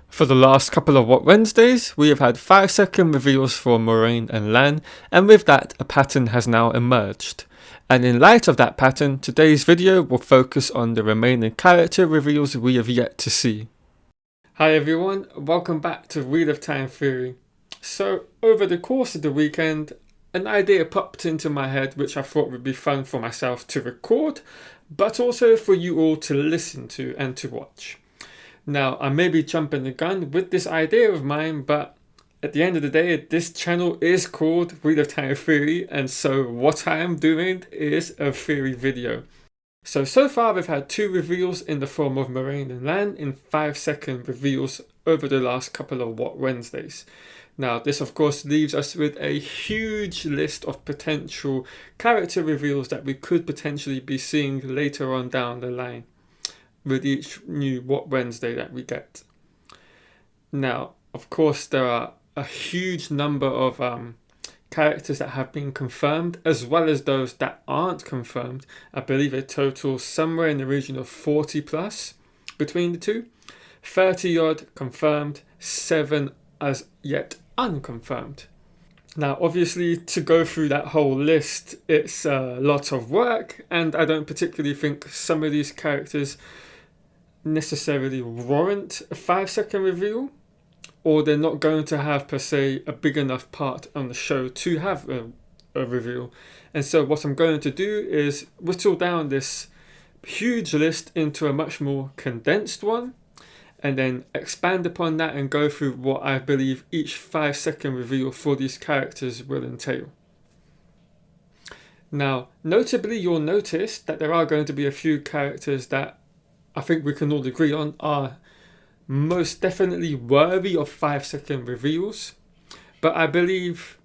For the last couple of What Wednesdays, we have had 5-second reveals for Moraine and Lan, and with that, a pattern has now emerged. And in light of that pattern, today's video will focus on the remaining character reveals we have yet to see. Hi everyone, welcome back to Wheel of Time Theory. So, over the course of the weekend, an idea popped into my head which I thought would be fun for myself to record, but also for you all to listen to and to watch. Now, I may be jumping the gun with this idea of mine, but at the end of the day, this channel is called Wheel of Time Theory, and so what I am doing is a theory video. So far we've had 2 reveals in the form of Moraine and Lan in 5-second reveals over the last couple of What Wednesdays. Now, this of course leaves us with a huge list of potential character reveals that we could potentially be seeing later on down the line with each new What Wednesday that we get. Now, of course, there are a huge number of characters that have been confirmed, as well as those that aren't confirmed. I believe it totals somewhere in the region of 40 plus between the two. 30 odd confirmed, 7 as yet unconfirmed. Now, obviously, to go through that whole list, it's a lot of work, and I don't particularly think some of these characters necessarily warrant a 5-second reveal, or they're not going to have per se a big enough part on the show to have a reveal. And so what I'm going to do is whittle down this huge list into a much more condensed one, and then expand upon that and go through what I believe each 5-second reveal for these characters will entail. Now, notably, you'll notice that there are going to be a few characters that I think we can all agree on are most definitely worthy of 5-second reveals, but I believe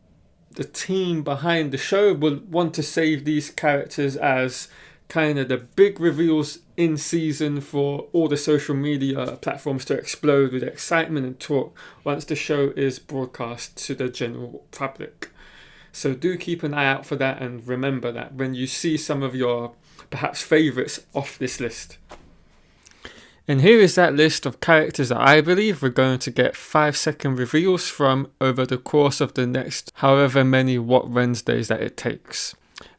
the team behind the show will want to save these characters as kind of the big reveals in season for all the social media platforms to explode with excitement and talk once the show is broadcast to the general public. So do keep an eye out for that, and remember that when you see some of your perhaps favourites off this list. And here is that list of characters that I believe we're going to get 5-second reveals from over the course of the next however many What Wednesdays that it takes.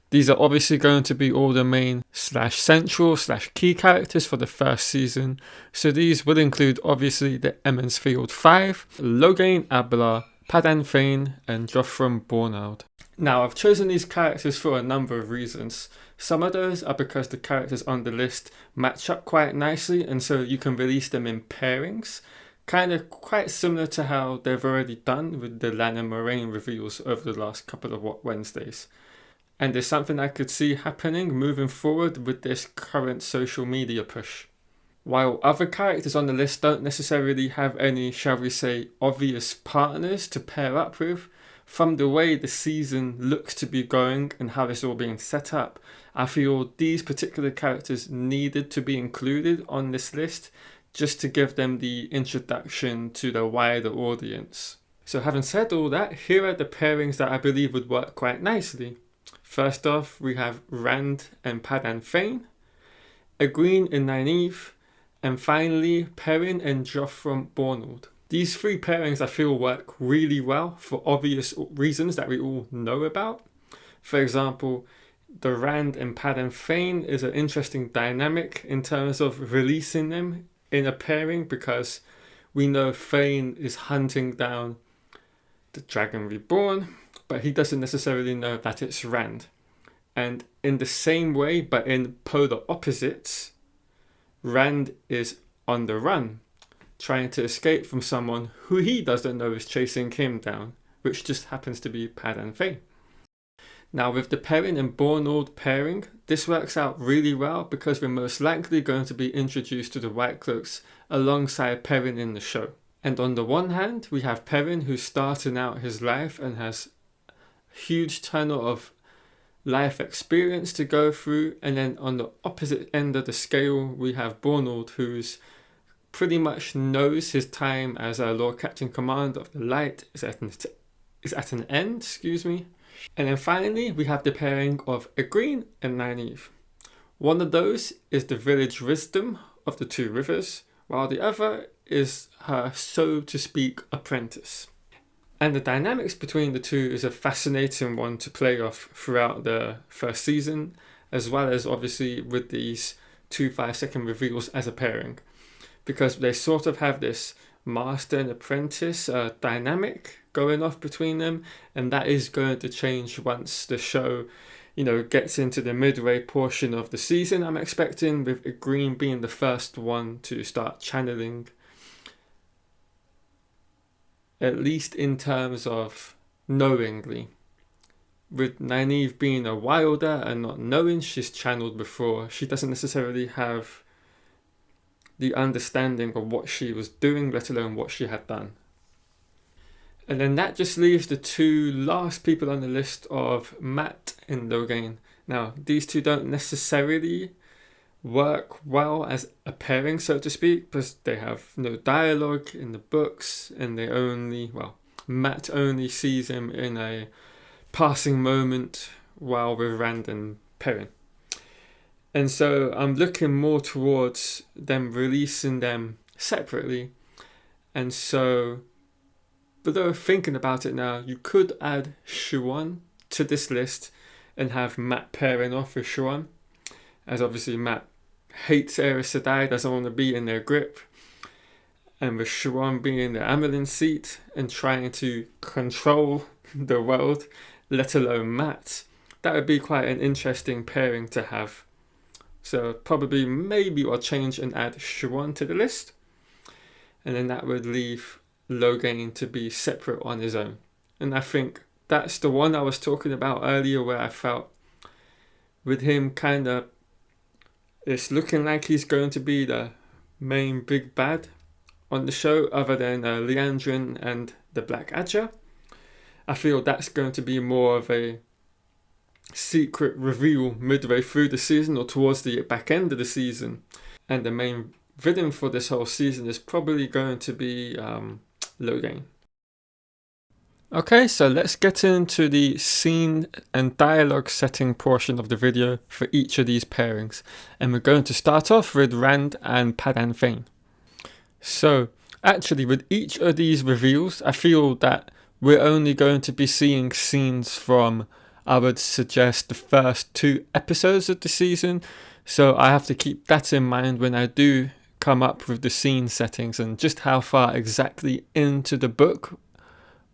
These are obviously going to be all the main /central/key characters for the first season. So these will include obviously the Emond's Field 5, Logain Abla, Padan Fain, and Jotham Bornaud. Now, I've chosen these characters for a number of reasons. Some of those are because the characters on the list match up quite nicely, and so you can release them in pairings, kind of quite similar to how they've already done with the Lan and Moraine reveals over the last couple of What Wednesdays. And there's something I could see happening moving forward with this current social media push. While other characters on the list don't necessarily have any, shall we say, obvious partners to pair up with, from the way the season looks to be going and how it's all being set up, I feel these particular characters needed to be included on this list just to give them the introduction to the wider audience. So having said all that, here are the pairings that I believe would work quite nicely. First off, we have Rand and Padan Fain, Egwene and Nynaeve, and finally Perrin and Jotham Bornaud. These 3 pairings I feel work really well for obvious reasons that we all know about. For example, the Rand and Padan Fain is an interesting dynamic in terms of releasing them in a pairing, because we know Fain is hunting down the Dragon Reborn, but he doesn't necessarily know that it's Rand. And in the same way, but in polar opposites, Rand is on the run, trying to escape from someone who he doesn't know is chasing him down, which just happens to be Padan Fain. Now, with the Perrin and Bornaud pairing, this works out really well because we're most likely going to be introduced to the White Cloaks alongside Perrin in the show. And on the one hand, we have Perrin, who's starting out his life and has a huge tunnel of life experience to go through, and then on the opposite end of the scale, we have Bornaud, who's pretty much knows his time as a Lord Captain Commander of the Light is at an end, And then finally, we have the pairing of Egwene and Nynaeve. One of those is the village wisdom of the 2 rivers, while the other is her, so to speak, apprentice. And the dynamics between the two is a fascinating one to play off throughout the first season, as well as obviously with these 2 5-second reveals as a pairing, because they sort of have this master and apprentice dynamic going off between them, and that is going to change once the show, gets into the midway portion of the season. I'm expecting, with Egwene being the first one to start channeling, at least in terms of knowingly. With Nynaeve being a wilder and not knowing she's channeled before, she doesn't necessarily have the understanding of what she was doing, let alone what she had done. And then that just leaves the two last people on the list of Mat and Logain. Now, these two don't necessarily work well as a pairing, so to speak, because they have no dialogue in the books, and Mat only sees him in a passing moment while with Rand and Perrin. And so I'm looking more towards them releasing them separately. And so, although thinking about it now, you could add Siuan to this list and have Mat pairing off with Siuan, as obviously Mat hates Aerys Sedai, doesn't want to be in their grip, and with Siuan being in the Amelin seat and trying to control the world, let alone Mat, that would be quite an interesting pairing to have. So probably maybe I'll change and add Siuan to the list, and then that would leave Logain to be separate on his own. And I think that's the one I was talking about earlier, where I felt with him kind of, it's looking like he's going to be the main big bad on the show, other than Liandrin and the Black Adger. I feel that's going to be more of a secret reveal midway through the season or towards the back end of the season. And the main villain for this whole season is probably going to be Logain. Okay, so let's get into the scene and dialogue setting portion of the video for each of these pairings. And we're going to start off with Rand and Padan Fain. So, actually, with each of these reveals, I feel that we're only going to be seeing scenes from, I would suggest, the first 2 episodes of the season. So I have to keep that in mind when I do come up with the scene settings and just how far exactly into the book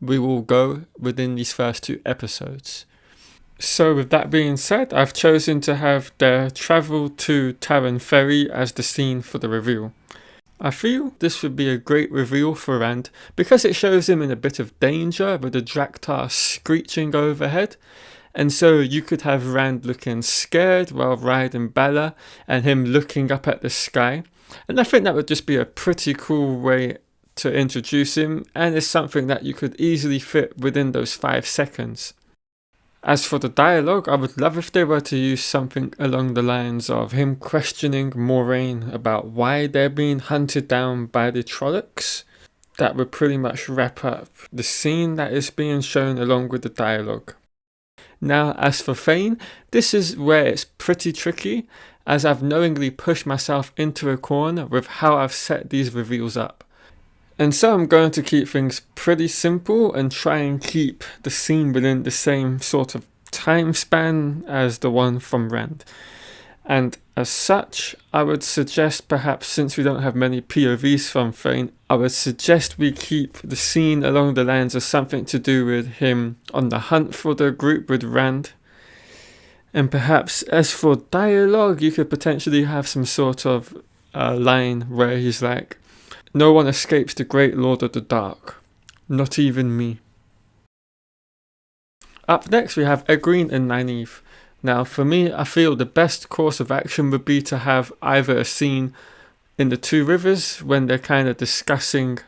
we will go within these first 2 episodes. So with that being said, I've chosen to have their travel to Taran Ferry as the scene for the reveal. I feel this would be a great reveal for Rand because it shows him in a bit of danger with the Draktar screeching overhead. And so you could have Rand looking scared while riding Bella and him looking up at the sky. And I think that would just be a pretty cool way to introduce him, and it's something that you could easily fit within those 5 seconds. As for the dialogue, I would love if they were to use something along the lines of him questioning Moraine about why they're being hunted down by the Trollocs. That would pretty much wrap up the scene that is being shown along with the dialogue. Now, as for Fain, this is where it's pretty tricky, as I've knowingly pushed myself into a corner with how I've set these reveals up. And so I'm going to keep things pretty simple and try and keep the scene within the same sort of time span as the one from Rand. And as such, I would suggest, perhaps since we don't have many POVs from Fain, I would suggest we keep the scene along the lines of something to do with him on the hunt for the group with Rand. And perhaps as for dialogue, you could potentially have some sort of line where he's like, "No one escapes the Great Lord of the Dark, not even me." Up next we have Egwene and Nynaeve. Now for me, I feel the best course of action would be to have either a scene in the 2 rivers when they're kind of discussing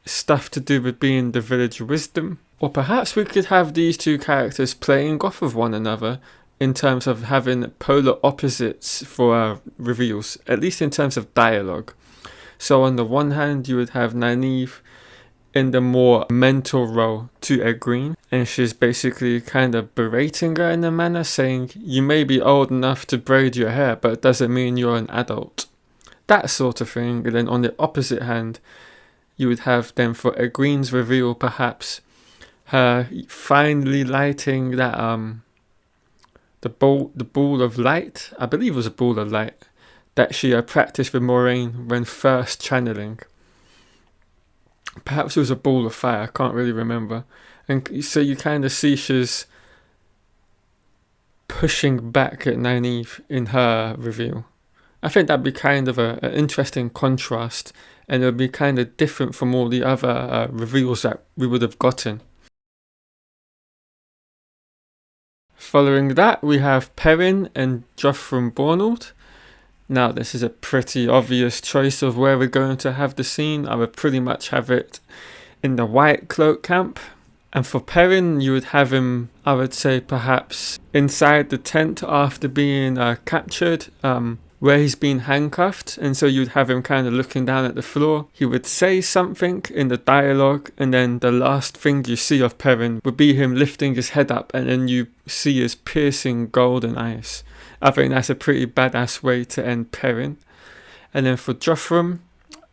stuff to do with being the village wisdom, or perhaps we could have these 2 characters playing off of one another in terms of having polar opposites for our reveals, at least in terms of dialogue. So on the one hand, you would have Nynaeve in the more mentor role to Egwene, and she's basically kind of berating her in a manner, saying, "You may be old enough to braid your hair, but it doesn't mean you're an adult." that sort of thing. And then on the opposite hand, you would have then for Egwene's reveal, perhaps her finally lighting that the ball of light. I believe it was a ball of light that she practiced with Moraine when first channeling. Perhaps it was a ball of fire. I can't really remember. And so you kind of see she's pushing back at Nynaeve in her reveal. I think that'd be kind of an interesting contrast, and it would be kind of different from all the other reveals that we would have gotten. Following that, we have Perrin and Jotham Bornald. Now, this is a pretty obvious choice of where we're going to have the scene. I would pretty much have it in the White Cloak camp. And for Perrin, you would have him, I would say, perhaps inside the tent after being captured, where he's been handcuffed. And so you'd have him kind of looking down at the floor. He would say something in the dialogue, and then the last thing you see of Perrin would be him lifting his head up, and then you see his piercing golden eyes. I think that's a pretty badass way to end Perrin. And then for Jotham,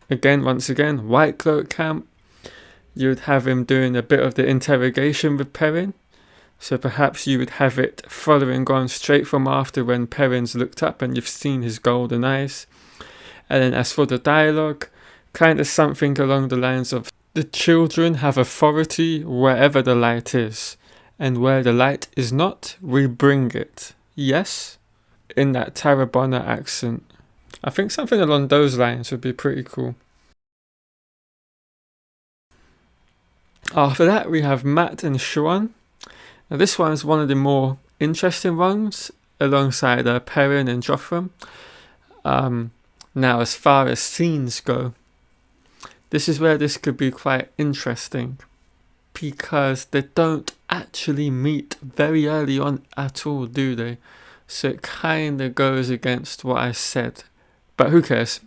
once again, White Cloak camp. You would have him doing a bit of the interrogation with Perrin. So perhaps you would have it following on straight from after when Perrin's looked up and you've seen his golden eyes. And then as for the dialogue, kind of something along the lines of, the children have authority wherever the light is, and where the light is not, we bring it. Yes? In that Tarabona accent. I think something along those lines would be pretty cool. After that, we have Mat and Siuan. Now, this one is one of the more interesting ones, alongside Perrin and Jotham. Now, as far as scenes go, this is where this could be quite interesting, because they don't actually meet very early on at all, do they? So it kind of goes against what I said, but who cares?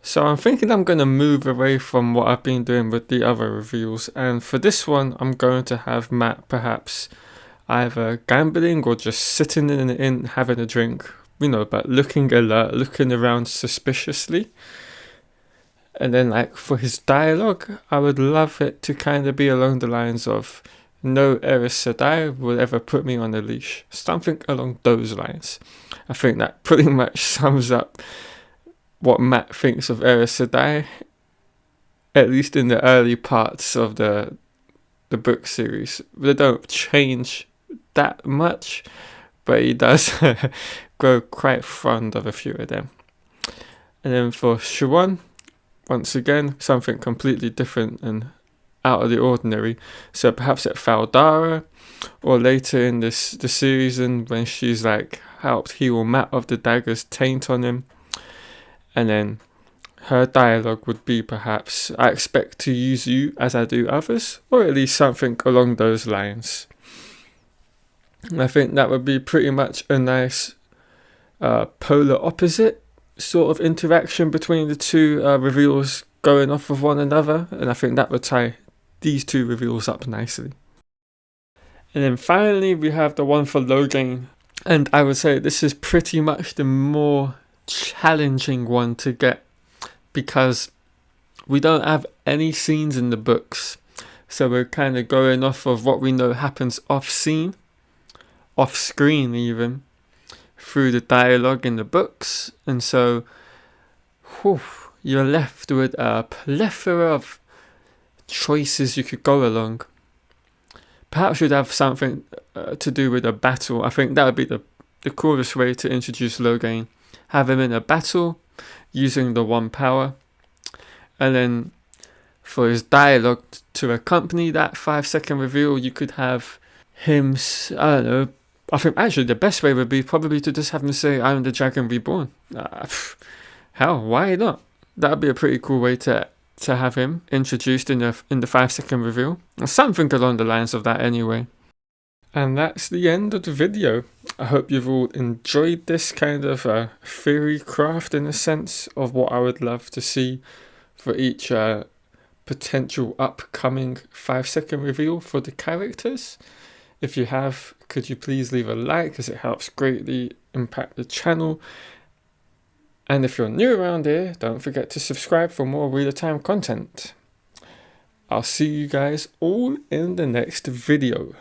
So I'm thinking I'm going to move away from what I've been doing with the other reveals, and for this one I'm going to have Mat perhaps either gambling or just sitting in the inn having a drink, but looking alert, looking around suspiciously. And then for his dialogue, I would love it to kind of be along the lines of, no Aes Sedai will ever put me on a leash. Something along those lines. I think that pretty much sums up what Mat thinks of Aes Sedai, at least in the early parts of the book series. They don't change that much, but he does grow quite fond of a few of them. And then for Siuan, once again, something completely different and out of the ordinary. So perhaps at Faldara, or later in the series, and when she's helped heal Mat of the dagger's taint on him. And then her dialogue would be perhaps, I expect to use you as I do others, or at least something along those lines. And I think that would be pretty much a nice polar opposite sort of interaction between the two reveals going off of one another, and I think that would tie these two reveals up nicely. And then finally we have the one for Logain, and I would say this is pretty much the more challenging one to get, because we don't have any scenes in the books, so we're kind of going off of what we know happens off scene, off screen even, through the dialogue in the books. And so you're left with a plethora of choices you could go along. Perhaps you'd have something to do with a battle. I think that would be the coolest way to introduce Logain. Have him in a battle using the one power, and then for his dialogue to accompany that 5-second reveal, you could have him, I don't know, I think actually the best way would be probably to just have him say, "I'm the Dragon Reborn." Hell, why not? That would be a pretty cool way to have him introduced in the 5-second reveal. Something along the lines of that anyway. And that's the end of the video. I hope you've all enjoyed this kind of theory craft, in a sense, of what I would love to see for each potential upcoming 5-second reveal for the characters. If you have, could you please leave a like, as it helps greatly impact the channel. And if you're new around here, don't forget to subscribe for more real-time content. I'll see you guys all in the next video.